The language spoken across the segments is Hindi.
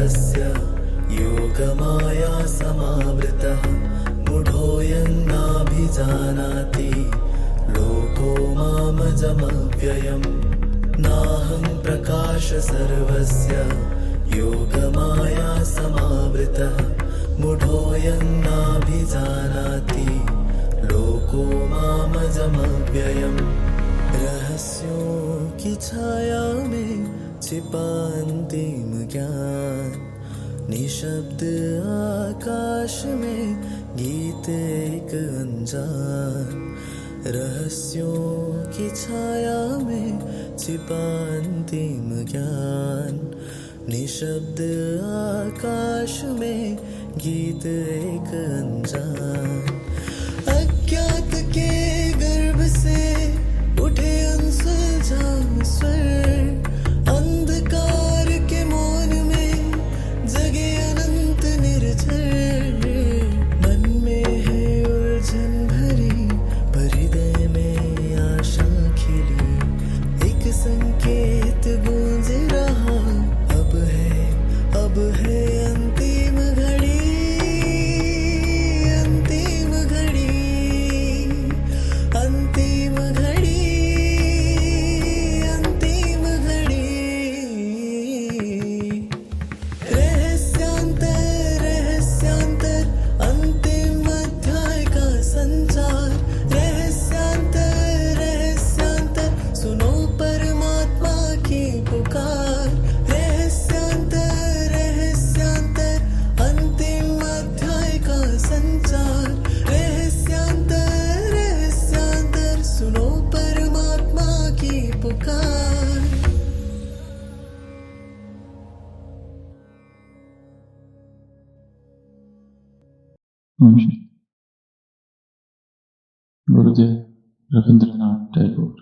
सर्वस्य योगमाया समावृतः मूढोऽयं नाभिजानाति लोको मामजमव्ययम् नाहं प्रकाश सर्वस्य योगमाया समावृतः मूढोऽयं नाभिजानाति लोको मामजमव्ययम् रहस्यों की छाया में छिपा अंतिम ज्ञान निशब्द आकाश में गीत एक अनजान रहस्यों की छाया में छिपा अंतिम ज्ञान निशब्द आकाश में गीत एक अनजान अज्ञात के गर्भ से उठे अनसुलझा स्वर अंधकार के मौन में जगे अनंत निर्झर मन में है उलझन भरी पर हृदय में आशा खिली एक संकेत गूंज रहा अब है अंतिम घड़ी अंतिम घड़ी अंतिम घड़ी अंतिम घड़ी रहस्यांतर अंतिम अध्याय का संचार रहस्यांतर सुनो परमात्मा की पुकार रहस्यांतर अंतिम अध्याय का संचार रहस्यांतर सुनो परमात्मा की पुकार नमस्कार। गुरुदेव Rabindranath Tagore,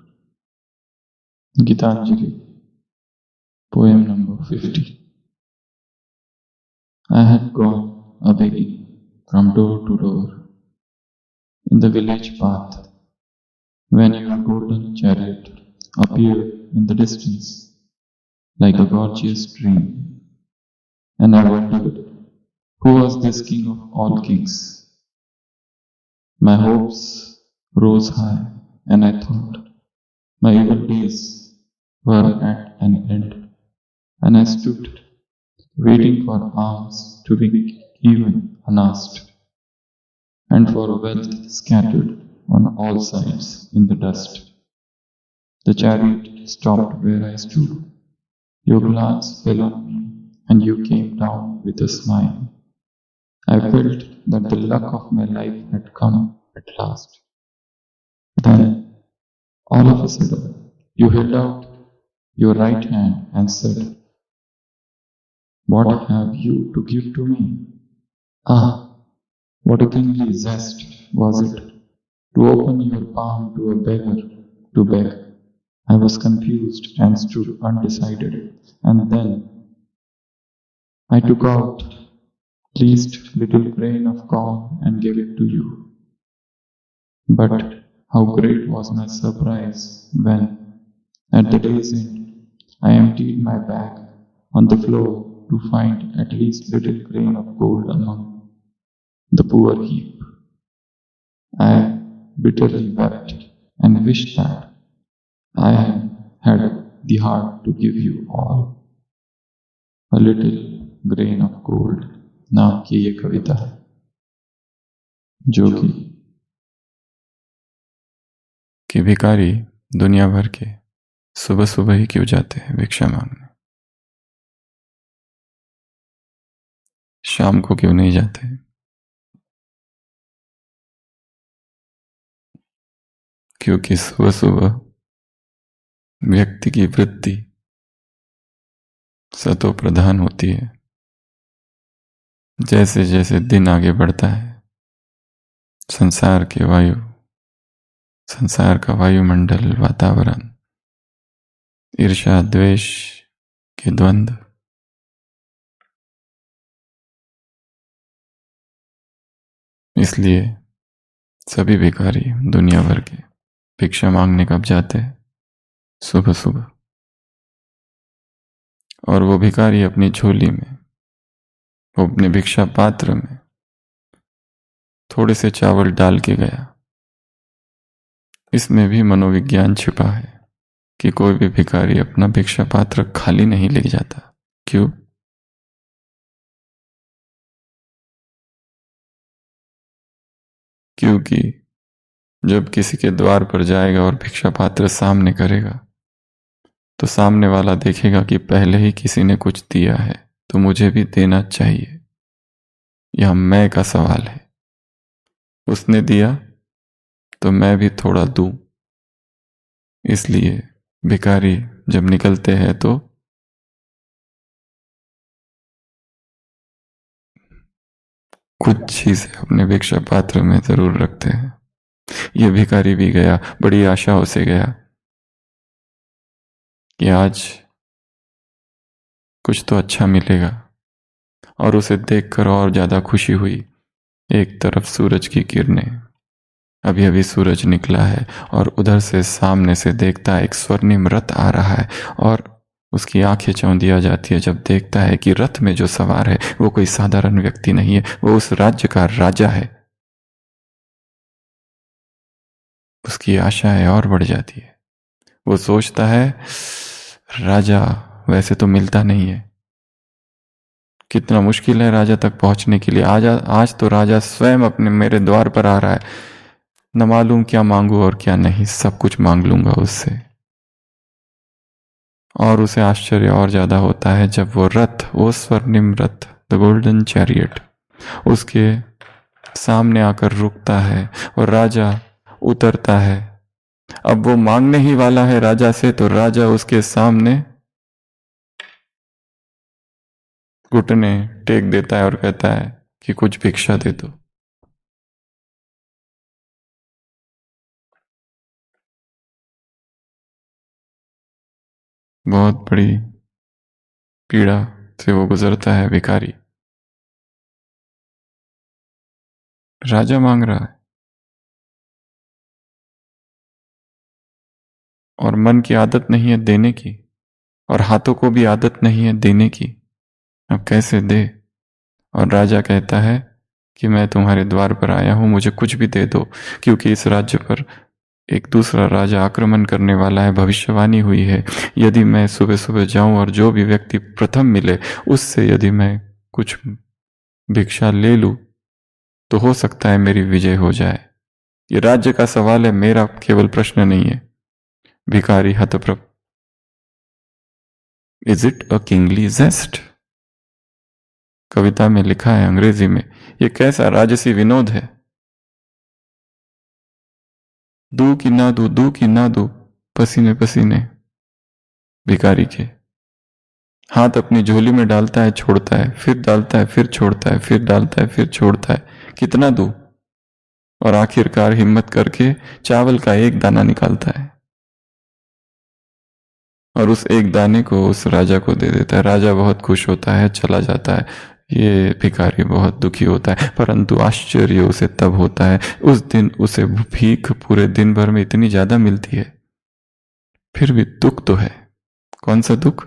Gitanjali, poem number 50. I had gone a begging from door to door in the village path when your golden chariot appeared in the distance like a gorgeous dream, and I wondered who was this king of all kings. My hopes rose high, and I thought my evil days were at an end, and I stood waiting for alms to be given unasked, and for wealth scattered on all sides in the dust. The chariot stopped where I stood. Your glance fell on me, and you came down with a smile. I felt that the luck of my life had come at last. Then, all of a sudden, you held out your right hand and said, "What have you to give to me?" Ah, what a kingly zest was it to open your palm to a beggar to beg. I was confused and stood undecided, and then I took out least little grain of corn and gave it to you. But how great was my surprise when, at the day's end, I emptied my bag on the floor to find at least little grain of gold among the poor heap. I bitterly wept and wished that I had the heart to give you all. A little grain of gold नाम की ये कविता है जो कि भिखारी दुनिया भर के सुबह सुबह ही क्यों जाते हैं भिक्षा मांगने, शाम को क्यों नहीं जाते? क्योंकि सुबह सुबह व्यक्ति की वृत्ति सतो प्रधान होती है। जैसे जैसे दिन आगे बढ़ता है, संसार का वायुमंडल, वातावरण, ईर्ष्या द्वेष के द्वंद्व, इसलिए सभी भिखारी दुनिया भर के भिक्षा मांगने कब जाते हैं? सुबह सुबह। और वो भिखारी अपनी झोली में वो अपने भिक्षा पात्र में थोड़े से चावल डाल के गया। इसमें भी मनोविज्ञान छिपा है कि कोई भी भिखारी अपना भिक्षा पात्र खाली नहीं ले जाता। क्यों? क्योंकि जब किसी के द्वार पर जाएगा और भिक्षा पात्र सामने करेगा तो सामने वाला देखेगा कि पहले ही किसी ने कुछ दिया है तो मुझे भी देना चाहिए। यह मैं का सवाल है। उसने दिया तो मैं भी थोड़ा दूं। इसलिए भिखारी जब निकलते हैं तो कुछ चीजें अपने भिक्षा पात्र में जरूर रखते हैं। यह भिखारी भी गया, बड़ी आशाओं से गया कि आज कुछ तो अच्छा मिलेगा, और उसे देखकर और ज्यादा खुशी हुई। एक तरफ सूरज की किरणें, अभी अभी सूरज निकला है, और उधर से सामने से देखता है एक स्वर्णिम रथ आ रहा है, और उसकी आंखें चौंधिया जाती है जब देखता है कि रथ में जो सवार है वो कोई साधारण व्यक्ति नहीं है, वो उस राज्य का राजा है। उसकी आशाएं और बढ़ जाती है। वो सोचता है राजा वैसे तो मिलता नहीं है, कितना मुश्किल है राजा तक पहुंचने के लिए। आज तो राजा स्वयं अपने मेरे द्वार पर आ रहा है, न मालूम क्या मांगू और क्या नहीं, सब कुछ मांग लूंगा उससे। और उसे आश्चर्य और ज्यादा होता है जब वो रथ, वो स्वर्णिम रथ, द गोल्डन चैरियट, उसके सामने आकर रुकता है और राजा उतरता है। अब वो मांगने ही वाला है राजा से, तो राजा उसके सामने घुटने टेक देता है और कहता है कि कुछ भिक्षा दे दो। बहुत बड़ी पीड़ा से वो गुजरता है भिखारी। राजा मांग रहा है और मन की आदत नहीं है देने की, और हाथों को भी आदत नहीं है देने की। अब कैसे दे? और राजा कहता है कि मैं तुम्हारे द्वार पर आया हूं, मुझे कुछ भी दे दो, क्योंकि इस राज्य पर एक दूसरा राजा आक्रमण करने वाला है। भविष्यवाणी हुई है, यदि मैं सुबह सुबह जाऊं और जो भी व्यक्ति प्रथम मिले उससे यदि मैं कुछ भिक्षा ले लूं तो हो सकता है मेरी विजय हो जाए। ये राज्य का सवाल है, मेरा केवल प्रश्न नहीं है। भिखारी हतप्रभ। Is it a kingly jest? कविता में लिखा है अंग्रेजी में, ये कैसा राजसी विनोद है। दू की ना दू, दू की ना दू, पसीने पसीने भिखारी के। हाथ अपनी झोली में डालता है, छोड़ता है, फिर डालता है, फिर छोड़ता है, फिर डालता है, फिर छोड़ता है। कितना दूं? और आखिरकार हिम्मत करके चावल का एक दाना निकालता है और उस एक दाने को उस राजा को दे देता है। राजा बहुत खुश होता है, चला जाता है। ये भिखारी बहुत दुखी होता है, परंतु आश्चर्य उसे तब होता है, उस दिन उसे भीख पूरे दिन भर में इतनी ज्यादा मिलती है, फिर भी दुख तो है। कौन सा दुख?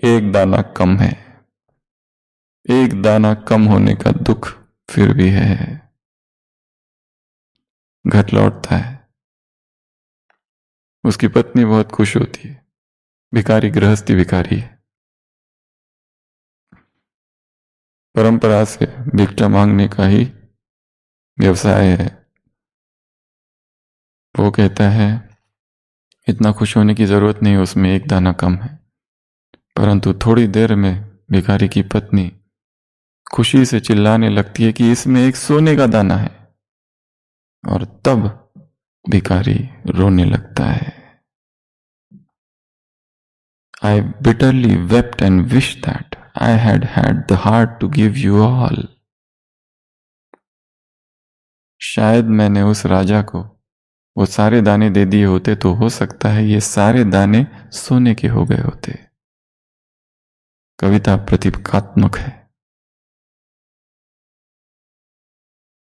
एक दाना कम है। एक दाना कम होने का दुख फिर भी है। घर लौटता है, उसकी पत्नी बहुत खुश होती है। भिखारी गृहस्थी भिखारी है, परंपरा से भिक्षा मांगने का ही व्यवसाय है। वो कहता है इतना खुश होने की जरूरत नहीं, उसमें एक दाना कम है। परंतु थोड़ी देर में भिखारी की पत्नी खुशी से चिल्लाने लगती है कि इसमें एक सोने का दाना है, और तब भिखारी रोने लगता है। I bitterly wept and wished that I had had the heart to give you all. शायद मैंने उस राजा को वो सारे दाने दे दिए होते तो हो सकता है ये सारे दाने सोने के हो गए होते। कविता प्रतीकात्मक है।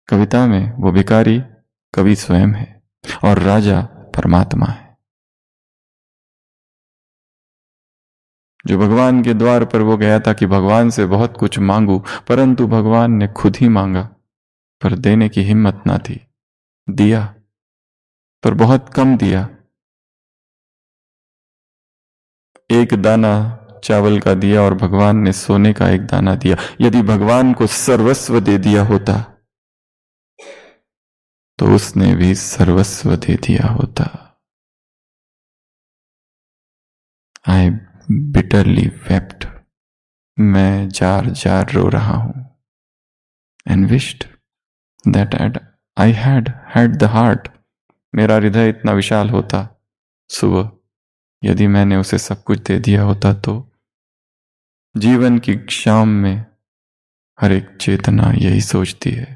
कविता में वो भिखारी कवि स्वयं है और राजा परमात्मा है। जो भगवान के द्वार पर वो गया था कि भगवान से बहुत कुछ मांगू, परंतु भगवान ने खुद ही मांगा, पर देने की हिम्मत ना थी। दिया, पर बहुत कम दिया। एक दाना चावल का दिया और भगवान ने सोने का एक दाना दिया। यदि भगवान को सर्वस्व दे दिया होता तो उसने भी सर्वस्व दे दिया होता। आई बिटरली वेप्ट, मैं जार जार रो रहा हूं। And wished that I had the heart, मेरा हृदय इतना विशाल होता सुबह, यदि मैंने उसे सब कुछ दे दिया होता तो। जीवन की शाम में हर एक चेतना यही सोचती है,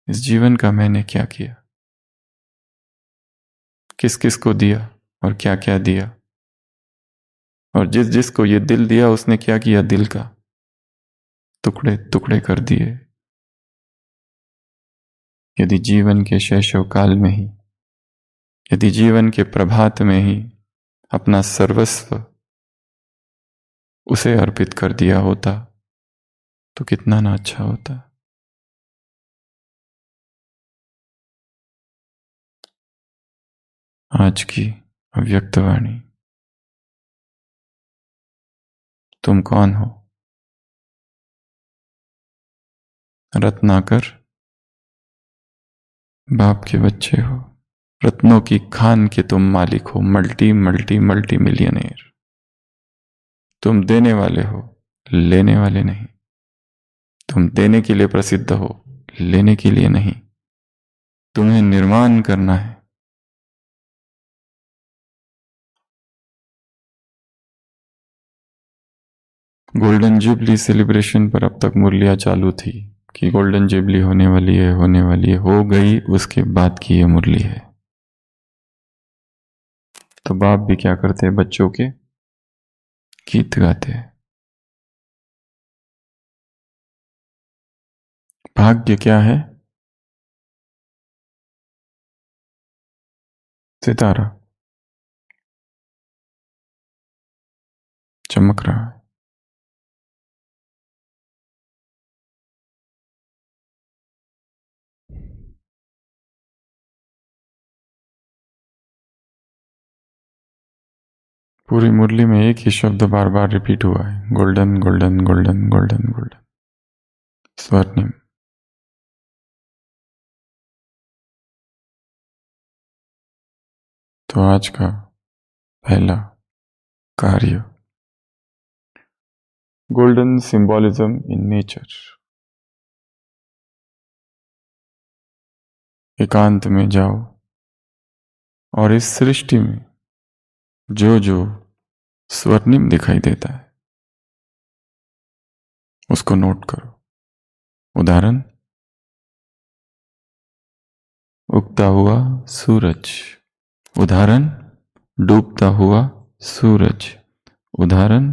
इस जीवन का मैंने क्या किया, किस किस को दिया और क्या क्या दिया, और जिस जिसको ये दिल दिया उसने क्या किया, दिल का टुकड़े टुकड़े कर दिए। यदि जीवन के शैशव काल में ही, यदि जीवन के प्रभात में ही अपना सर्वस्व उसे अर्पित कर दिया होता तो कितना ना अच्छा होता। आज की अव्यक्त वाणी। तुम कौन हो? रत्नाकर, बाप के बच्चे हो। रत्नों की खान के तुम मालिक हो, मल्टी मल्टी मल्टी मिलियनेयर। तुम देने वाले हो, लेने वाले नहीं। तुम देने के लिए प्रसिद्ध हो, लेने के लिए नहीं। तुम्हें निर्माण करना है। गोल्डन जुबली सेलिब्रेशन पर अब तक मुरलियां चालू थी कि गोल्डन जुबली होने वाली है, होने वाली है, हो गई, उसके बाद की ये मुरली है। तो बाप भी क्या करते हैं, बच्चों के गीत गाते हैं। भाग्य क्या है? सितारा चमक रहा है। पूरी मुरली में एक ही शब्द बार बार रिपीट हुआ है, golden golden golden golden golden, स्वर्णिम। तो आज का पहला कार्य, गोल्डन सिंबॉलिज्म इन नेचर। एकांत में जाओ और इस सृष्टि में जो जो स्वर्णिम दिखाई देता है उसको नोट करो। उदाहरण, उगता हुआ सूरज। उदाहरण, डूबता हुआ सूरज। उदाहरण,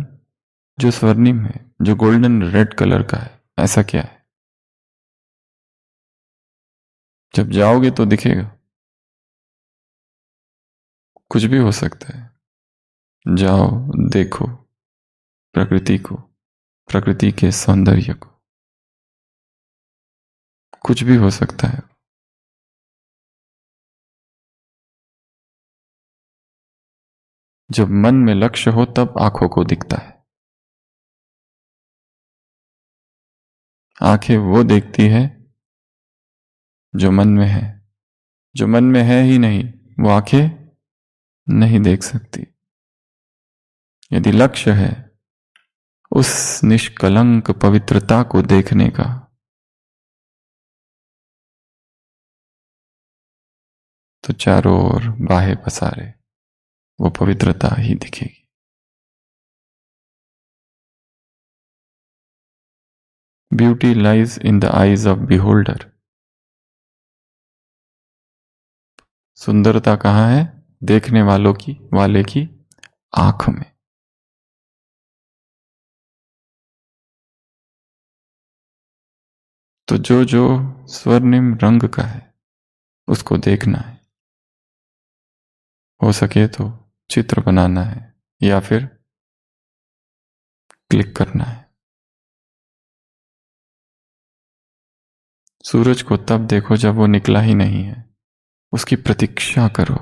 जो स्वर्णिम है, जो गोल्डन रेड कलर का है, ऐसा क्या है? जब जाओगे तो दिखेगा। कुछ भी हो सकता है। जाओ, देखो प्रकृति को, प्रकृति के सौंदर्य को। कुछ भी हो सकता है। जब मन में लक्ष्य हो तब आंखों को दिखता है। आंखें वो देखती है जो मन में है। जो मन में है ही नहीं, वो आंखें नहीं देख सकती। यदि लक्ष्य है उस निष्कलंक पवित्रता को देखने का, तो चारों ओर बाहे पसारे वो पवित्रता ही दिखेगी। Beauty lies in the eyes of beholder. सुंदरता कहाँ है? देखने वालों की, वाले की आंख में। तो जो जो स्वर्णिम रंग का है उसको देखना है। हो सके तो चित्र बनाना है, या फिर क्लिक करना है। सूरज को तब देखो जब वो निकला ही नहीं है, उसकी प्रतीक्षा करो,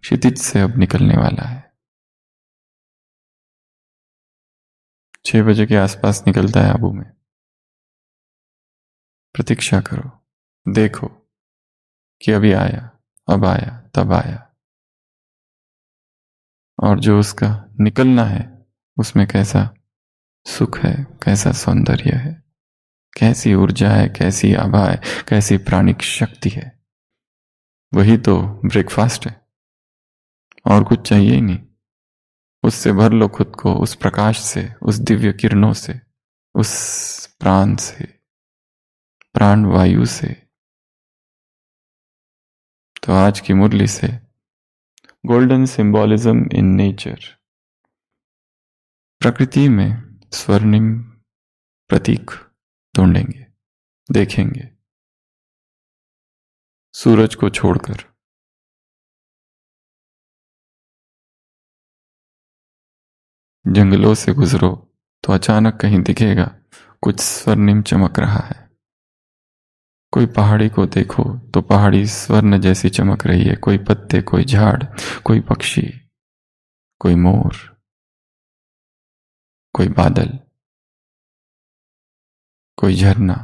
क्षितिज से अब निकलने वाला है। 6 बजे के आसपास निकलता है आबू में। प्रतीक्षा करो, देखो कि अभी आया, अब आया, तब आया, और जो उसका निकलना है उसमें कैसा सुख है, कैसा सौंदर्य है, कैसी ऊर्जा है, कैसी आभा है, कैसी प्राणिक शक्ति है। वही तो ब्रेकफास्ट है, और कुछ चाहिए ही नहीं। उससे भर लो खुद को, उस प्रकाश से, उस दिव्य किरणों से, उस प्राण से, प्राण वायु से। तो आज की मुरली से गोल्डन सिंबॉलिज्म इन नेचर, प्रकृति में स्वर्णिम प्रतीक ढूंढेंगे, देखेंगे। सूरज को छोड़कर जंगलों से गुजरो तो अचानक कहीं दिखेगा कुछ स्वर्णिम चमक रहा है। कोई पहाड़ी को देखो तो पहाड़ी स्वर्ण जैसी चमक रही है। कोई पत्ते, कोई झाड़, कोई पक्षी, कोई मोर, कोई बादल, कोई झरना।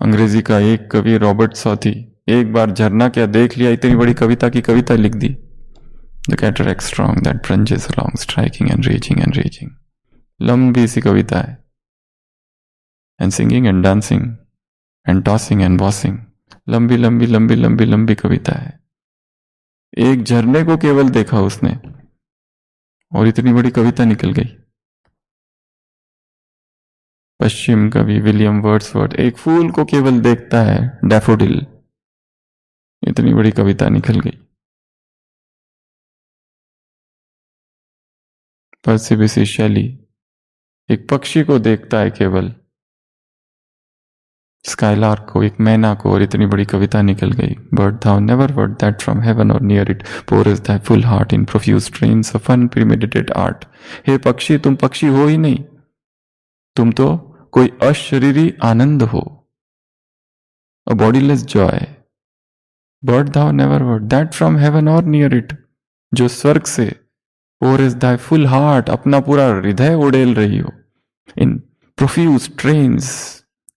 अंग्रेजी का एक कवि रॉबर्ट सॉथी एक बार झरना क्या देख लिया, इतनी बड़ी कविता की कविता लिख दी। The cataract strong that plunges along, striking and raging and raging। लंबी सी कविता है। And singing and dancing and tossing and bossing, लंबी लंबी लंबी लंबी लंबी कविता है। एक झरने को केवल देखा उसने और इतनी बड़ी कविता निकल गई। पश्चिम कवि विलियम वर्ड्सवर्थ एक फूल को केवल देखता है, डैफोडिल, इतनी बड़ी कविता निकल गई। पर्सी बिसी शैली एक पक्षी को देखता है केवल, स्काइलार्क को, एक मैना को, और इतनी बड़ी कविता निकल गई। Bird thou never wert that from heaven or near it pours thy full heart in profuse strains of unpremeditated art। हे पक्षी, तुम पक्षी हो ही नहीं, तुम तो कोई अशरीरी आनंद हो, a bodiless joy। Bird thou never wert that from heaven or near it, जो स्वर्ग से pours thy full heart, अपना पूरा हृदय उड़ेल रही हो, in profuse strains,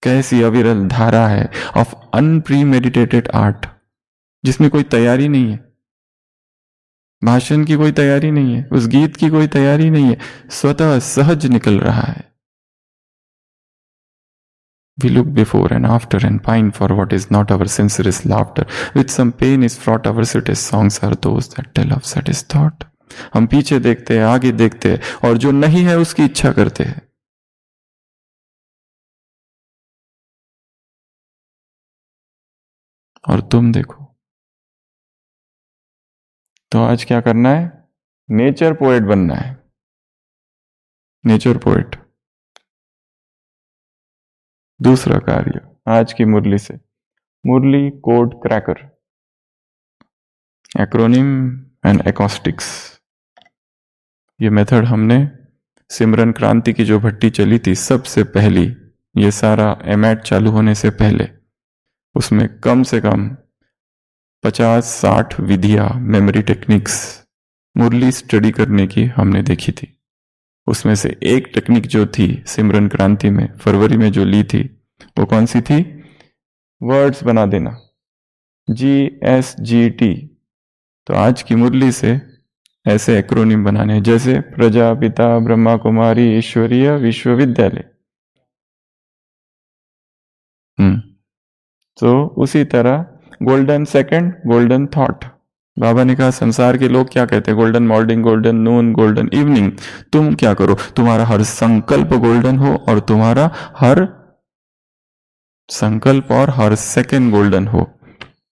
कैसी अविरल धारा है, ऑफ अनप्रीमेडिटेटेड आर्ट, जिसमें कोई तैयारी नहीं है, भाषण की कोई तैयारी नहीं है, उस गीत की कोई तैयारी नहीं है, स्वतः सहज निकल रहा है। We look before and after and pine for what is not our sincerest laughter, with some pain is fraught our sweetest songs are those that tell of saddest thought। हम पीछे देखते हैं, आगे देखते हैं, और जो नहीं है उसकी इच्छा करते हैं। और तुम देखो, तो आज क्या करना है? नेचर पोएट बनना है, नेचर पोएट। दूसरा कार्य आज की मुरली से, मुरली code cracker, acronym and acoustics. ये मेथड हमने सिमरन क्रांति की जो भट्टी चली थी सबसे पहली, ये सारा एमएट चालू होने से पहले, उसमें कम से कम 50-60 विधियां, मेमोरी टेक्निक्स मुरली स्टडी करने की हमने देखी थी। उसमें से एक टेक्निक जो थी सिमरन क्रांति में फरवरी में जो ली थी, वो कौन सी थी? वर्ड्स बना देना, GSGT। तो आज की मुरली से ऐसे एक्रोनिम बनाने हैं, जैसे प्रजापिता ब्रह्मा कुमारी ईश्वरीय विश्वविद्यालय। तो उसी तरह गोल्डन सेकंड, गोल्डन थॉट। बाबा ने कहा संसार के लोग क्या कहते हैं? गोल्डन मॉर्निंग, गोल्डन नून, गोल्डन इवनिंग। तुम क्या करो? तुम्हारा हर संकल्प गोल्डन हो और तुम्हारा हर संकल्प और हर सेकंड गोल्डन हो,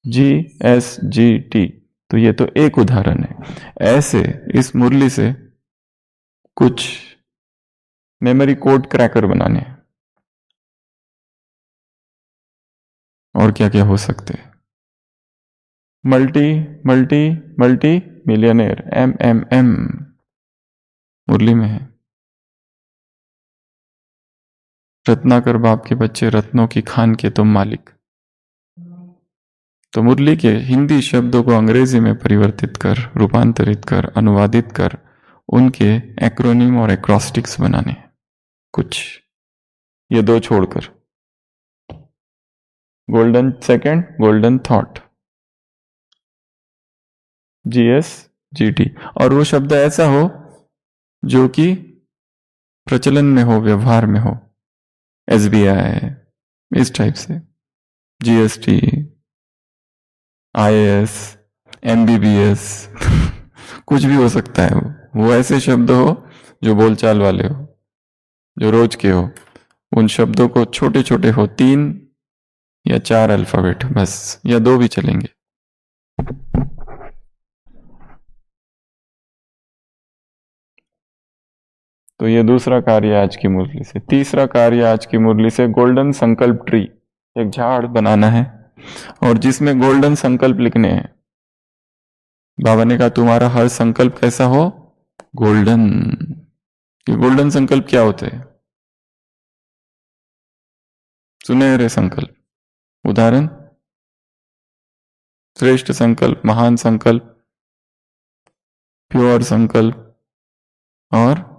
GSGT। तो ये तो एक उदाहरण है। ऐसे इस मुरली से कुछ मेमोरी कोड क्रैकर बनाने हैं। और क्या क्या हो सकते हैं? Multi multi multi millionaire, MMM मुरली में है। रत्नाकर बाप के बच्चे, रत्नों की खान के तुम मालिक। तो मुरली के हिंदी शब्दों को अंग्रेजी में परिवर्तित कर, रूपांतरित कर, अनुवादित कर, उनके एक्रोनिम और एक्रोस्टिक्स बनाने हैं कुछ, ये दो छोड़कर। Golden second, golden thought, GSGT, और वो शब्द ऐसा हो जो कि प्रचलन में हो, व्यवहार में हो, SBI, इस टाइप से, GST, IAS, MBBS कुछ भी हो सकता है। वो ऐसे शब्द हो जो बोलचाल वाले हो, जो रोज के हो। उन शब्दों को छोटे छोटे हो, 3 या 4 अल्फाबेट बस, या 2 भी चलेंगे। तो ये दूसरा कार्य आज की मुरली से। तीसरा कार्य आज की मुरली से गोल्डन संकल्प ट्री, एक झाड़ बनाना है और जिसमें गोल्डन संकल्प लिखने हैं। बाबा ने कहा तुम्हारा हर संकल्प कैसा हो, गोल्डन। ये गोल्डन संकल्प क्या होते हैं? सुनहरे संकल्प। उदाहरण, श्रेष्ठ संकल्प, महान संकल्प, प्योर संकल्प और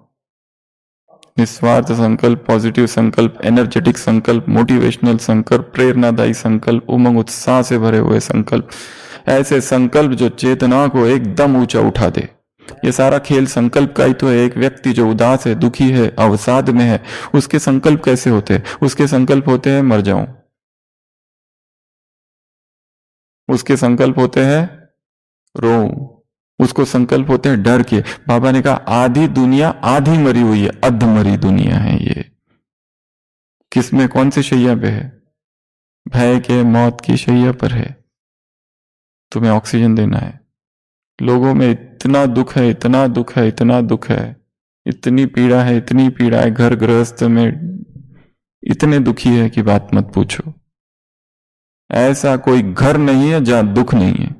निस्वार्थ संकल्प, पॉजिटिव संकल्प, एनर्जेटिक संकल्प, मोटिवेशनल संकल्प, प्रेरणादायी संकल्प, उमंग उत्साह से भरे हुए संकल्प। ऐसे संकल्प जो चेतना को एकदम ऊंचा उठा दे। ये सारा खेल संकल्प का ही तो है। एक व्यक्ति जो उदास है, दुखी है, अवसाद में है, उसके संकल्प कैसे होते हैं? उसके संकल्प होते हैं मर जाऊं, उसके संकल्प होते हैं रो, उसको संकल्प होते हैं डर के। बाबा ने कहा आधी दुनिया आधी मरी हुई है, अधमरी दुनिया है ये। किसमें, कौन से शैया पे है? भय के, मौत की शैया पर है। तुम्हें ऑक्सीजन देना है। लोगों में इतना दुख है, इतना दुख है, इतना दुख है, इतनी पीड़ा है, इतनी पीड़ा है, घर गृहस्थ में इतने दुखी है कि बात मत पूछो। ऐसा कोई घर नहीं है जहां दुख नहीं है।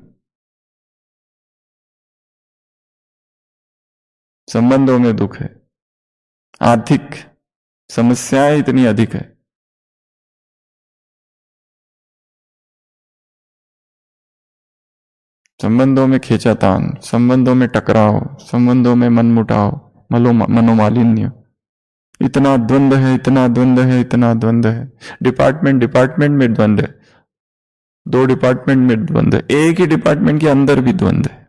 संबंधों में दुख है, आर्थिक समस्याएं इतनी अधिक है, संबंधों में खींचातान, संबंधों में टकराव, संबंधों में मनमुटाव, मनोमालिन्य, इतना द्वंद्व है, इतना द्वंद्व है, इतना द्वंद्व है। डिपार्टमेंट डिपार्टमेंट में द्वंद्व है, 2 डिपार्टमेंट में द्वंद्व है, एक ही डिपार्टमेंट के अंदर भी द्वंद्व है।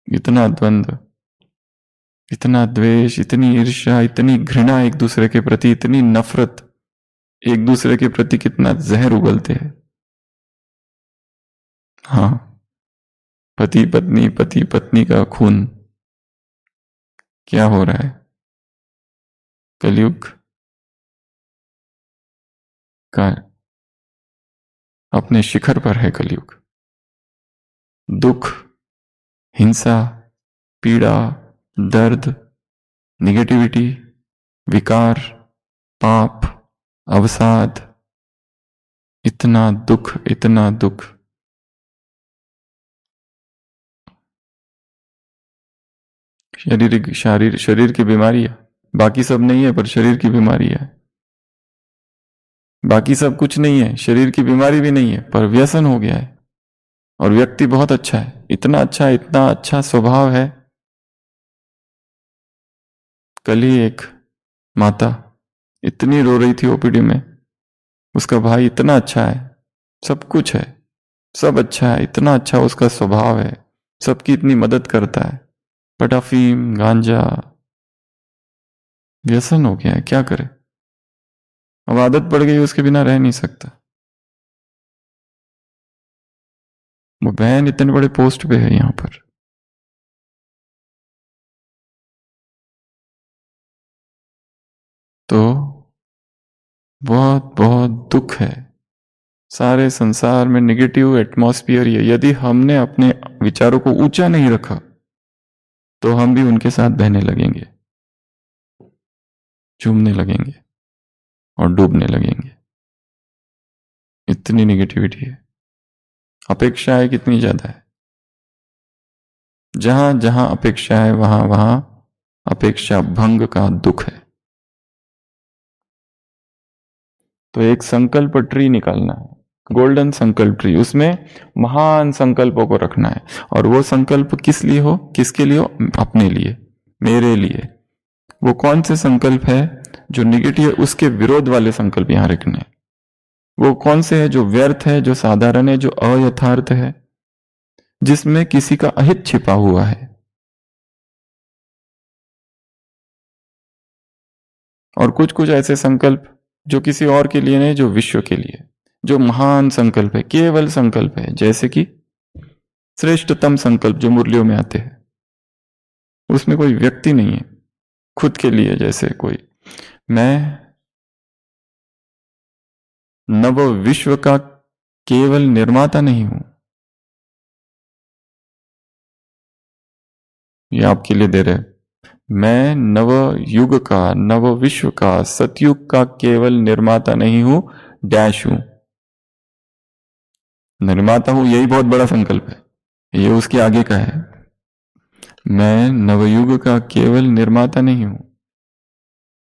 इतना द्वंद्व, इतना द्वेष, इतनी ईर्ष्या, इतनी घृणा एक दूसरे के प्रति, इतनी नफरत एक दूसरे के प्रति, कितना जहर उगलते हैं। हाँ, पति पत्नी का खून क्या हो रहा है? कलयुग का अपने शिखर पर है कलयुग। दुख, हिंसा, पीड़ा, दर्द, निगेटिविटी, विकार, पाप, अवसाद, इतना दुख, इतना दुख। शरीर की बीमारी है, बाकी सब नहीं है, पर शरीर की बीमारी है। बाकी सब कुछ नहीं है, शरीर की बीमारी भी नहीं है, पर व्यसन हो गया है। और व्यक्ति बहुत अच्छा है, इतना अच्छा, इतना अच्छा स्वभाव है। कल ही एक माता इतनी रो रही थी OPD में, उसका भाई इतना अच्छा है, सब कुछ है, सब अच्छा है, इतना अच्छा उसका स्वभाव है, सबकी इतनी मदद करता है, बट अफीम, गांजा, व्यसन हो गया है, क्या करे? अब आदत पड़ गई, उसके बिना रह नहीं सकता। वो बहन इतने बड़े पोस्ट पे है यहां पर, तो बहुत बहुत दुख है। सारे संसार में निगेटिव एटमॉस्फेयर ही है। यदि हमने अपने विचारों को ऊंचा नहीं रखा तो हम भी उनके साथ बहने लगेंगे, चूमने लगेंगे और डूबने लगेंगे। कितनी निगेटिविटी है, अपेक्षाएं कितनी ज्यादा है। जहां जहां अपेक्षा है वहां वहां अपेक्षा भंग का दुख है। तो एक संकल्प ट्री निकालना है, गोल्डन संकल्प ट्री, उसमें महान संकल्पों को रखना है। और वो संकल्प किस लिए हो, किसके लिए हो? अपने लिए, मेरे लिए। वो कौन से संकल्प है जो निगेटिव है, उसके विरोध वाले संकल्प यहां रखने हैं। वो कौन से है जो व्यर्थ है, जो साधारण है, जो अयथार्थ है, जिसमें किसी का अहित छिपा हुआ है। और कुछ कुछ ऐसे संकल्प जो किसी और के लिए नहीं, जो विश्व के लिए, जो महान संकल्प है, केवल संकल्प है, जैसे कि श्रेष्ठतम संकल्प जो मुरलियों में आते हैं, उसमें कोई व्यक्ति नहीं है खुद के लिए। जैसे कोई, मैं नव विश्व का केवल निर्माता नहीं हूं, ये आपके लिए दे रहे, मैं नव युग का, नव विश्व का, सतयुग का केवल निर्माता नहीं हूं, डैश हूं। निर्माता हूं, यही बहुत बड़ा संकल्प है, ये उसके आगे का है। मैं नवयुग का केवल निर्माता नहीं हूं,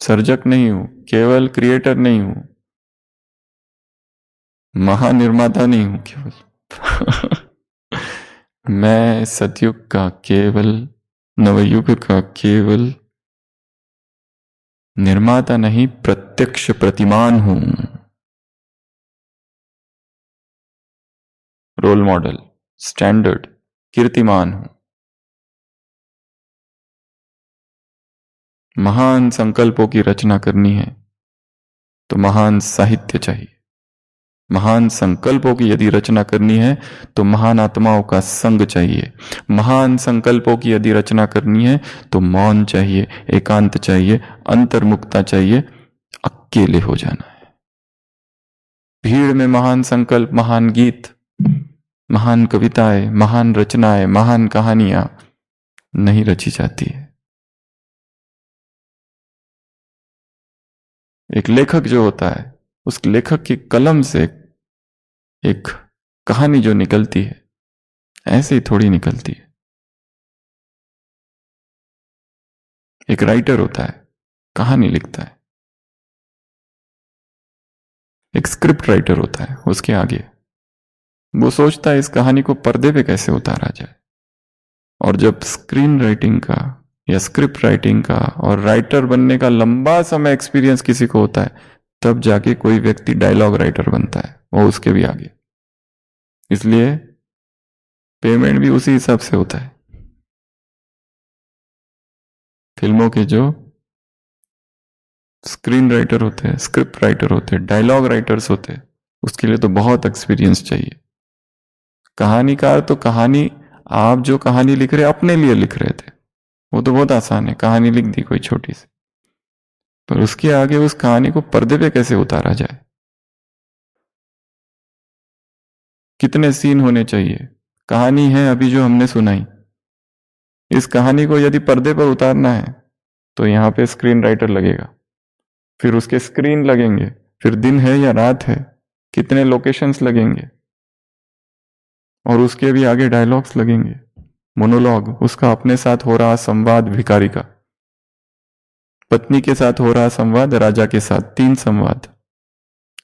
सर्जक नहीं हूं, केवल क्रिएटर नहीं हूं, महानिर्माता नहीं हूं केवल मैं सतयुग का केवल, नवयुग का केवल निर्माता नहीं, प्रत्यक्ष प्रतिमान हूं, रोल मॉडल, स्टैंडर्ड, कीर्तिमान हूं। महान संकल्पों की रचना करनी है तो महान साहित्य चाहिए। महान संकल्पों की यदि रचना करनी है तो महान आत्माओं का संग चाहिए। महान संकल्पों की यदि रचना करनी है तो मौन चाहिए, एकांत चाहिए, अंतर्मुखता चाहिए, अकेले हो जाना है। भीड़ में महान संकल्प, महान गीत, महान कविताएं, महान रचनाएं, महान कहानियां नहीं रची जाती है। एक लेखक जो होता है, उस लेखक की कलम से एक कहानी जो निकलती है, ऐसे ही थोड़ी निकलती है। एक राइटर होता है, कहानी लिखता है। एक स्क्रिप्ट राइटर होता है, उसके आगे वो सोचता है इस कहानी को पर्दे पे कैसे उतारा जाए। और जब स्क्रीन राइटिंग का या स्क्रिप्ट राइटिंग का और राइटर बनने का लंबा समय एक्सपीरियंस किसी को होता है, तब जाके कोई व्यक्ति डायलॉग राइटर बनता है, वो उसके भी आगे। इसलिए पेमेंट भी उसी हिसाब से होता है। फिल्मों के जो स्क्रीन राइटर होते हैं, स्क्रिप्ट राइटर होते हैं, डायलॉग राइटर्स होते हैं, उसके लिए तो बहुत एक्सपीरियंस चाहिए। कहानीकार तो कहानी, आप जो कहानी लिख रहे अपने लिए लिख रहे थे, वो तो बहुत आसान है, कहानी लिख दी कोई छोटी सी, पर उसके आगे उस कहानी को पर्दे पे कैसे उतारा जाए, कितने सीन होने चाहिए। कहानी है अभी जो हमने सुनाई, इस कहानी को यदि पर्दे पर उतारना है तो यहां पे स्क्रीन राइटर लगेगा, फिर उसके स्क्रीन लगेंगे, फिर दिन है या रात है, कितने लोकेशंस लगेंगे, और उसके भी आगे डायलॉग्स लगेंगे, मोनोलॉग, उसका अपने साथ हो रहा संवाद, भिखारी का पत्नी के साथ हो रहा संवाद, राजा के साथ 3 संवाद,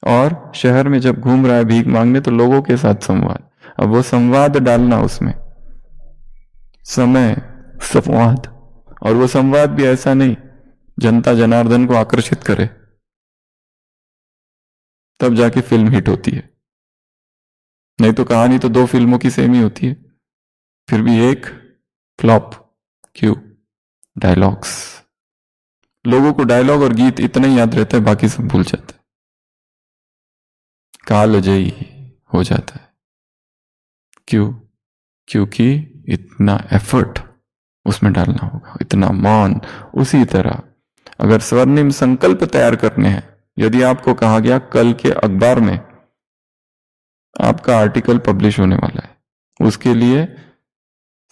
और शहर में जब घूम रहा है भीख मांगने तो लोगों के साथ संवाद। अब वो संवाद डालना उसमें, समय, संवाद, और वो संवाद भी ऐसा नहीं जनता जनार्दन को आकर्षित करे, तब जाके फिल्म हिट होती है। नहीं तो कहानी तो 2 फिल्मों की सेम ही होती है, फिर भी एक फ्लॉप। क्यों? डायलॉग्स। लोगों को डायलॉग और गीत इतना ही याद रहता है, बाकी सब भूल जाते हैं, कालजयी हो जाता है। क्यों? क्योंकि इतना एफर्ट उसमें डालना होगा, इतना मौन। उसी तरह अगर स्वर्णिम संकल्प तैयार करने हैं, यदि आपको कहा गया कल के अखबार में आपका आर्टिकल पब्लिश होने वाला है, उसके लिए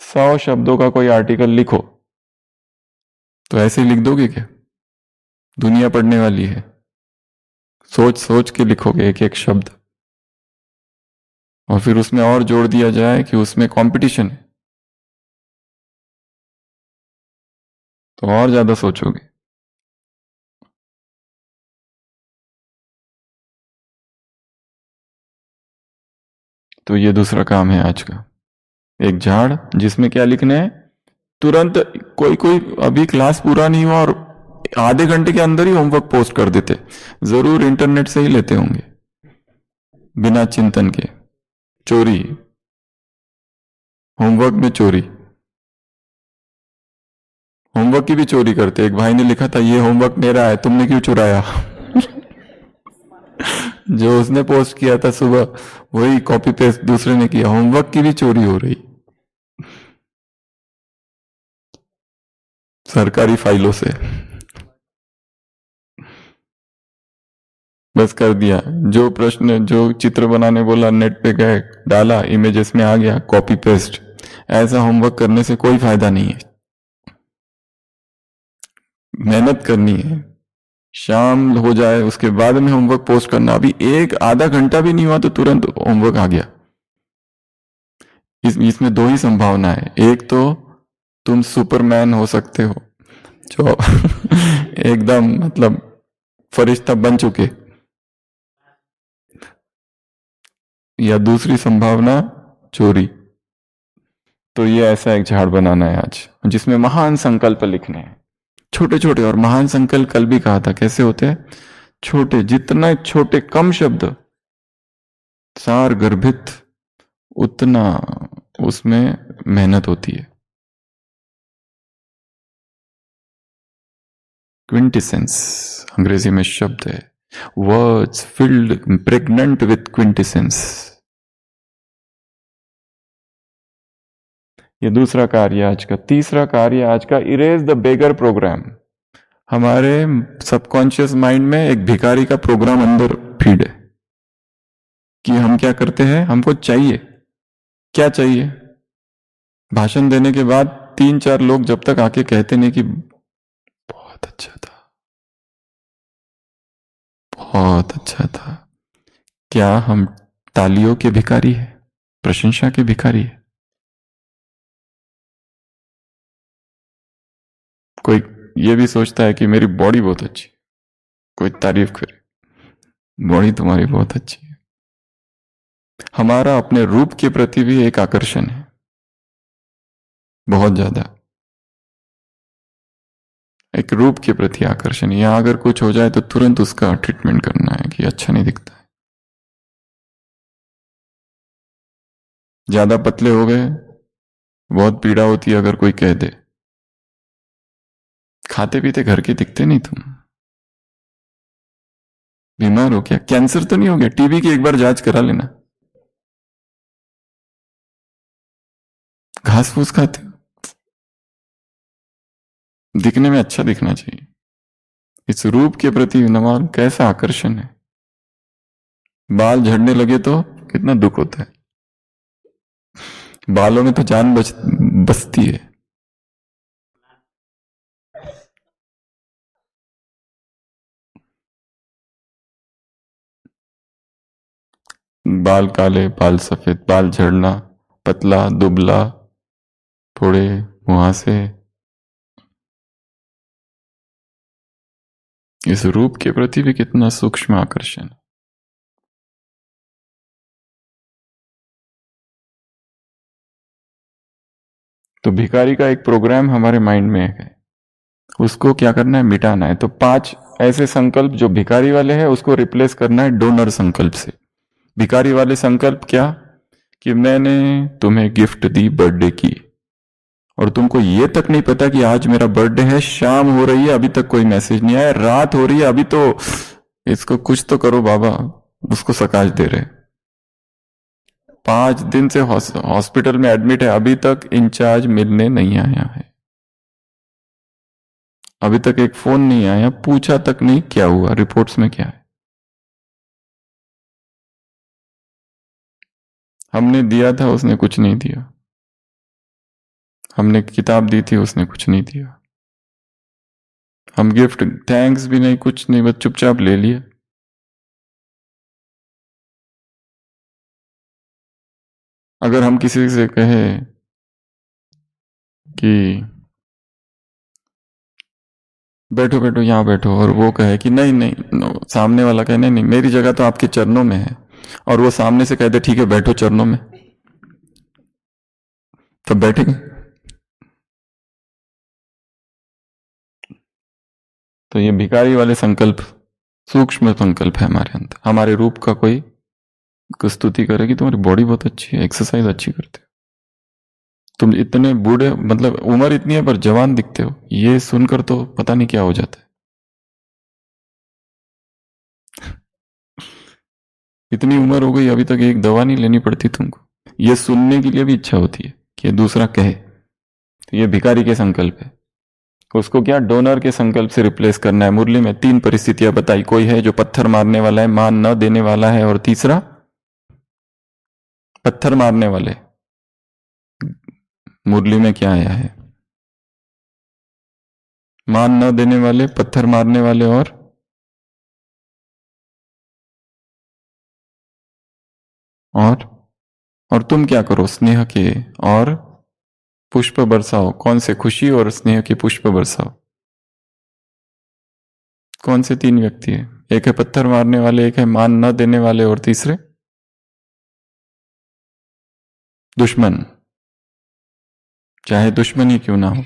100 शब्दों का कोई आर्टिकल लिखो, तो ऐसे ही लिख दोगे क्या? दुनिया पढ़ने वाली है, सोच सोच के लिखोगे एक एक शब्द। और फिर उसमें और जोड़ दिया जाए कि उसमें कंपटीशन है, तो और ज्यादा सोचोगे। तो ये दूसरा काम है आज का, एक झाड़ जिसमें क्या लिखना है, तुरंत। कोई कोई अभी क्लास पूरा नहीं हुआ और आधे घंटे के अंदर ही होमवर्क पोस्ट कर देते, जरूर इंटरनेट से ही लेते होंगे, बिना चिंतन के। चोरी, होमवर्क में चोरी, होमवर्क की भी चोरी करते। एक भाई ने लिखा था ये होमवर्क मेरा है, तुमने क्यों चुराया? जो उसने पोस्ट किया था सुबह, वही कॉपी पेस्ट दूसरे ने किया। होमवर्क की भी चोरी हो रही सरकारी फाइलों से। बस कर दिया, जो प्रश्न जो चित्र बनाने बोला नेट पे गए, डाला, इमेजेस में आ गया, कॉपी पेस्ट। ऐसा होमवर्क करने से कोई फायदा नहीं है। मेहनत करनी है, शाम हो जाए उसके बाद में होमवर्क पोस्ट करना। अभी एक आधा घंटा भी नहीं हुआ तो तुरंत होमवर्क आ गया। इसमें दो ही संभावना है, एक तो तुम सुपरमैन हो सकते हो जो एकदम मतलब फरिश्ता बन चुके, या दूसरी संभावना चोरी। तो ये ऐसा एक झाड़ बनाना है आज, जिसमें महान संकल्प लिखने हैं, छोटे छोटे। और महान संकल्प कल भी कहा था कैसे होते हैं, छोटे, जितना छोटे कम शब्द सार गर्भित, उतना उसमें मेहनत होती है। क्विंटिसेंस अंग्रेजी में शब्द है, वर्ड्स फिल्ड प्रेग्नेंट विथ क्विंटिसेंस। ये दूसरा कार्य आज का। तीसरा कार्य आज का, इरेज द बेगर प्रोग्राम। हमारे सबकॉन्शियस माइंड में एक भिखारी का प्रोग्राम अंदर फीड है कि हम क्या करते हैं, हमको चाहिए, क्या चाहिए। भाषण देने के बाद 3-4 लोग जब तक आके कहते नहीं कि बहुत अच्छा था, बहुत अच्छा था, क्या हम तालियों के भिखारी है, प्रशंसा के भिखारी है? कोई ये भी सोचता है कि मेरी बॉडी बहुत अच्छी, कोई तारीफ करे, बॉडी तुम्हारी बहुत अच्छी है। हमारा अपने रूप के प्रति भी एक आकर्षण है, बहुत ज्यादा, एक रूप के प्रति आकर्षण। यहां अगर कुछ हो जाए तो तुरंत उसका ट्रीटमेंट करना है कि अच्छा नहीं दिखता है। ज्यादा पतले हो गए, बहुत पीड़ा होती है अगर कोई कह दे, खाते पीते घर के दिखते नहीं तुम, बीमार हो क्या, कैंसर तो नहीं हो गया, टीबी की एक बार जांच करा लेना। घास फूस खाते हो, दिखने में अच्छा दिखना चाहिए। इस रूप के प्रति नमाल कैसा आकर्षण है। बाल झड़ने लगे तो कितना दुख होता है, बालों में तो जान बसती है। बाल काले, बाल सफेद, बाल झड़ना, पतला दुबला, थोड़े वहां से, इस रूप के प्रति भी कितना सूक्ष्म आकर्षण। तो भिखारी का एक प्रोग्राम हमारे माइंड में है, उसको क्या करना है, मिटाना है। तो 5 ऐसे संकल्प जो भिखारी वाले हैं उसको रिप्लेस करना है डोनर संकल्प से। भिखारी वाले संकल्प क्या, कि मैंने तुम्हें गिफ्ट दी बर्थडे की, और तुमको ये तक नहीं पता कि आज मेरा बर्थडे है, शाम हो रही है अभी तक कोई मैसेज नहीं आया, रात हो रही है अभी तो इसको कुछ तो करो बाबा, उसको सकाश दे रहे। 5 दिन से हॉस्पिटल में एडमिट है, अभी तक इंचार्ज मिलने नहीं आया है, अभी तक एक फोन नहीं आया, पूछा तक नहीं क्या हुआ, रिपोर्ट्स में क्या है। हमने दिया था उसने कुछ नहीं दिया, हमने किताब दी थी उसने कुछ नहीं दिया, हम गिफ्ट थैंक्स भी नहीं, कुछ नहीं, बस चुपचाप ले लिया। अगर हम किसी से कहें कि बैठो बैठो यहां बैठो, और वो कहे कि नहीं नहीं, सामने वाला कहे नहीं नहीं मेरी जगह तो आपके चरणों में है, और वो सामने से कहते ठीक है बैठो चरणों में, तब बैठेंगे? तो ये भिखारी वाले संकल्प सूक्ष्म संकल्प है हमारे अंदर। हमारे रूप का कोई स्तुति करे कि तुम्हारी बॉडी बहुत अच्छी है, एक्सरसाइज अच्छी करते हो, तुम इतने बूढ़े, मतलब उम्र इतनी है पर जवान दिखते हो, ये सुनकर तो पता नहीं क्या हो जाता है। इतनी उम्र हो गई अभी तक एक दवा नहीं लेनी पड़ती तुमको, ये सुनने के लिए भी इच्छा होती है कि दूसरा कहे। तो ये भिखारी के संकल्प है। उसको क्या डोनर के संकल्प से रिप्लेस करना है। मुरली में 3 परिस्थितियां बताई। कोई है जो पत्थर मारने वाला है, मान न देने वाला है, और तीसरा पत्थर मारने वाले। मुरली में क्या आया है? मान न देने वाले, पत्थर मारने वाले, और तुम क्या करो? स्नेह के और पुष्प बरसाओ। कौन से? खुशी और स्नेह के पुष्प बरसाओ। कौन से 3 व्यक्ति है? एक है पत्थर मारने वाले, एक है मान न देने वाले, और तीसरे दुश्मन, चाहे दुश्मन ही क्यों ना हो।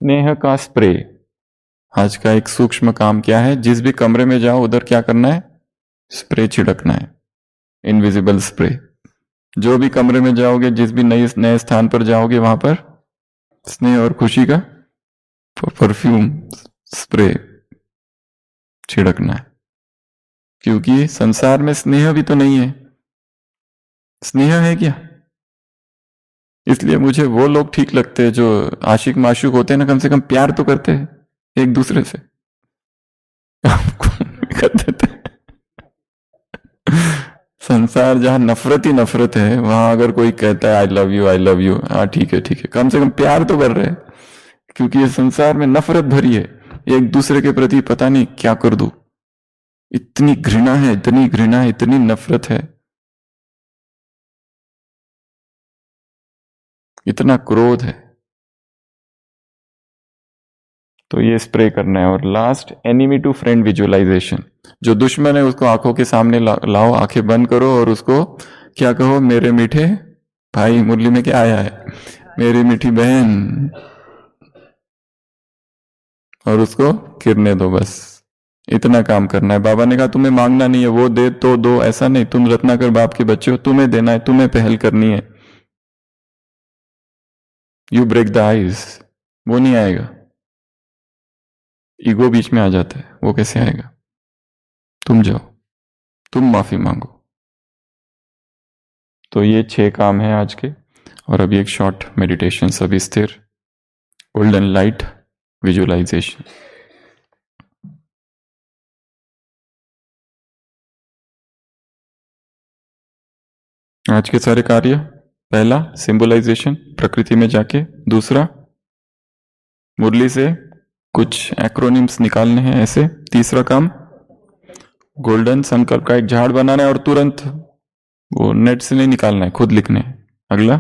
स्नेह का स्प्रे। आज का एक सूक्ष्म काम क्या है? जिस भी कमरे में जाओ उधर क्या करना है? स्प्रे छिड़कना है, इनविजिबल स्प्रे। जो भी कमरे में जाओगे, जिस भी नए स्थान पर जाओगे, वहां पर स्नेह और खुशी का परफ्यूम स्प्रे छिड़कना है। क्योंकि संसार में स्नेह भी तो नहीं है। स्नेह है क्या? इसलिए मुझे वो लोग ठीक लगते हैं जो आशिक माशूक होते हैं ना, कम से कम प्यार तो करते हैं एक दूसरे से। कर देते हैं। संसार जहां नफरत ही नफरत है, वहां अगर कोई कहता है I love you, I love you, हाँ ठीक है, कम से कम प्यार तो कर रहे हैं। क्योंकि ये संसार में नफरत भरी है, एक दूसरे के प्रति पता नहीं क्या कर दूं, इतनी घृणा है, इतनी घृणा है, इतनी नफरत है, इतना क्रोध है। तो ये स्प्रे करना है। और last, enemy to friend visualization. जो दुश्मन है उसको आंखों के सामने लाओ, आंखें बंद करो, और उसको क्या कहो? मेरे मीठे भाई। मुरली में क्या आया है? मेरी मीठी बहन। और उसको किरने दो, बस इतना काम करना है। बाबा ने कहा तुम्हें मांगना नहीं है, वो दे तो दो, ऐसा नहीं। तुम रत्नाकर बाप के बच्चे हो, तुम्हें देना है, तुम्हें पहल करनी है। You break the eyes. वो नहीं आएगा, ईगो बीच में आ जाता है, वो कैसे आएगा? तुम जाओ, तुम माफी मांगो। तो ये 6 काम है आज के। और अभी एक शॉर्ट मेडिटेशन, सभी स्थिर, गोल्डन लाइट विजुअलाइजेशन। आज के सारे कार्य, पहला सिंबलाइजेशन, प्रकृति में जाके। दूसरा, मुरली से कुछ एक्रोनिम्स निकालने हैं ऐसे। तीसरा काम, गोल्डन संकल्प का एक झाड़ बनाना है, और तुरंत वो नेट से नहीं निकालना है, खुद लिखने है। अगला,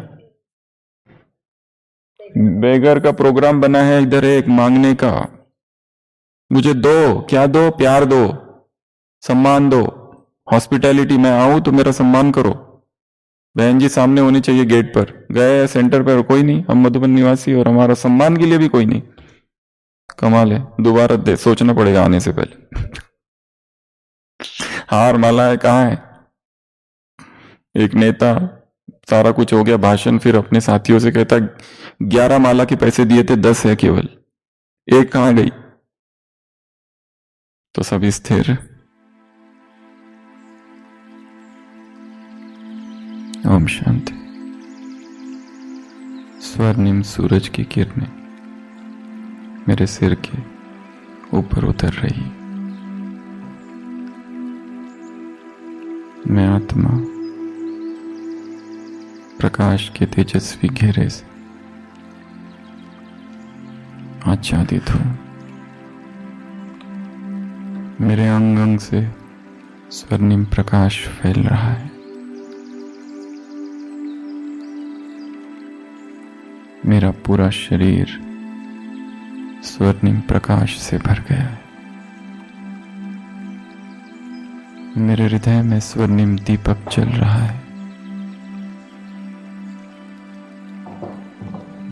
बेगर का प्रोग्राम बना है इधर, एक मांगने का। मुझे दो, क्या दो? प्यार दो, सम्मान दो, हॉस्पिटैलिटी। मैं आऊं तो मेरा सम्मान करो। बहन जी सामने होनी चाहिए गेट पर, गए सेंटर पर कोई नहीं, हम मधुबन निवासी, और हमारा सम्मान के लिए भी कोई नहीं। कमाल है, दोबारा सोचना पड़ेगा आने से पहले। हार मालाएं कहाँ है? एक नेता, सारा कुछ हो गया भाषण, फिर अपने साथियों से कहता 11 माला के पैसे दिए थे, 10 है केवल, एक कहां गई? तो सभी स्थिर। ओम शांति। स्वर्णिम सूरज की किरणें मेरे सिर के ऊपर उतर रही। मैं आत्मा प्रकाश के तेजस्वी घेरे से आच्छादित हूं। मेरे अंग अंग से स्वर्णिम प्रकाश फैल रहा है। मेरा पूरा शरीर स्वर्णिम प्रकाश से भर गया है। मेरे हृदय में स्वर्णिम दीपक जल रहा है।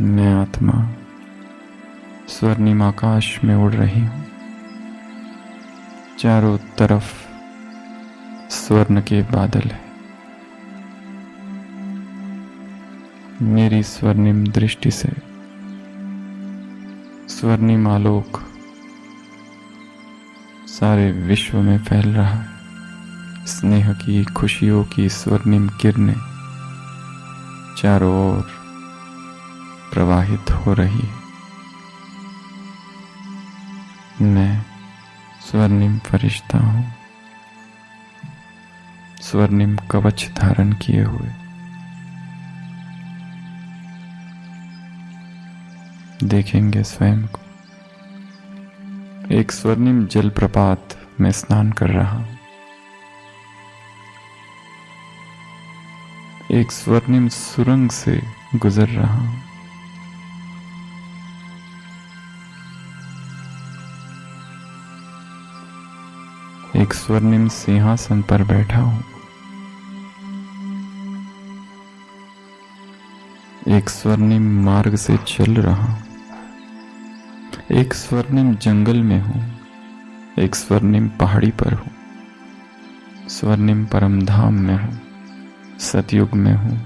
मैं आत्मा स्वर्णिम आकाश में उड़ रही हूं। चारों तरफ स्वर्ण के बादल है। मेरी स्वर्णिम दृष्टि से स्वर्णिम आलोक सारे विश्व में फैल रहा है। स्नेह की, खुशियों की स्वर्णिम किरणें चारों ओर प्रवाहित हो रही है। मैं स्वर्णिम फरिश्ता हूं, स्वर्णिम कवच धारण किए हुए। देखेंगे स्वयं को। एक स्वर्णिम जलप्रपात में स्नान कर रहा हूं। एक स्वर्णिम सुरंग से गुजर रहा हूं। एक स्वर्णिम सिंहासन पर बैठा हूं। एक स्वर्णिम मार्ग से चल रहा हूं। एक स्वर्णिम जंगल में हूं। एक स्वर्णिम पहाड़ी पर हूं। स्वर्णिम परमधाम में हूं। सतयुग में हूं।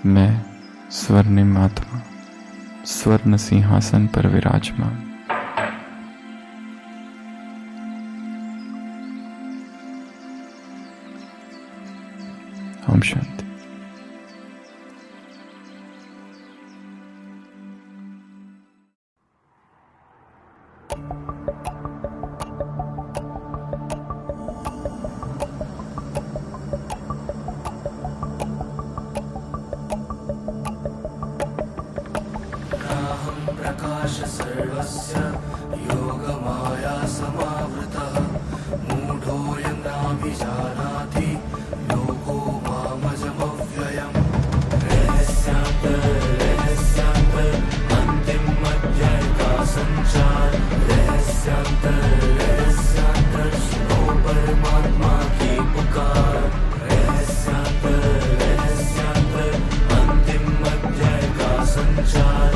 मैं स्वर्णिम आत्मा स्वर्ण सिंहासन पर विराजमान। ओम शांति। प्रकाश सर्वस्य योगमाया समावृतः मूढोऽयं नाभिजानाति लोको मामजमव्ययम्। रहस्यान्तर अन्तिमध्याय का संचार। रहस्यांतर सुनो परमात्मा की पुकार। रहस्यांतर अंतिम अध्याय का संचार।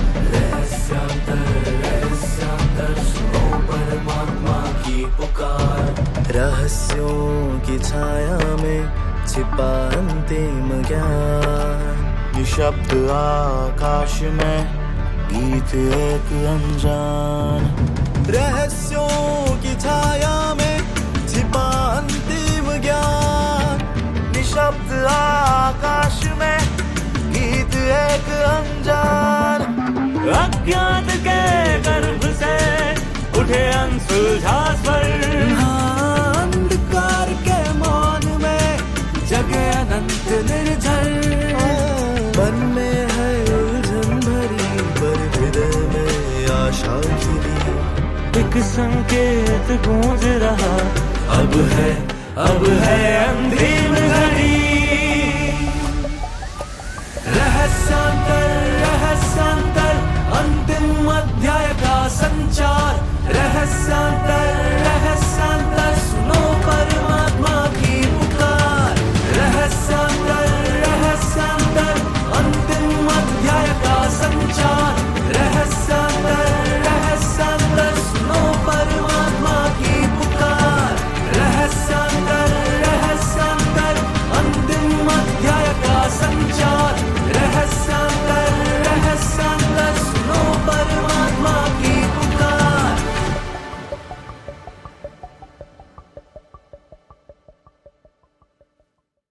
रहस्यों की छाया में छिपा अंतिम ज्ञान। निशब्द आकाश में गीत एक अनजान। रहस्यों की छाया में छिपा अंतिम ज्ञान। निशब्द आकाश में गीत एक अनजान। अज्ञात के गर्भ से उठे अनसुलझा स्वर। अंधकार के मौन में जगे अनंत निर्झर। मन में है उलझन भरी पर हृदय में आशा खिली। एक संकेत गूंज रहा अब है अंतिम घड़ी। रहस्यांतर अंतिम अध्याय का संचार। रहस्यांतर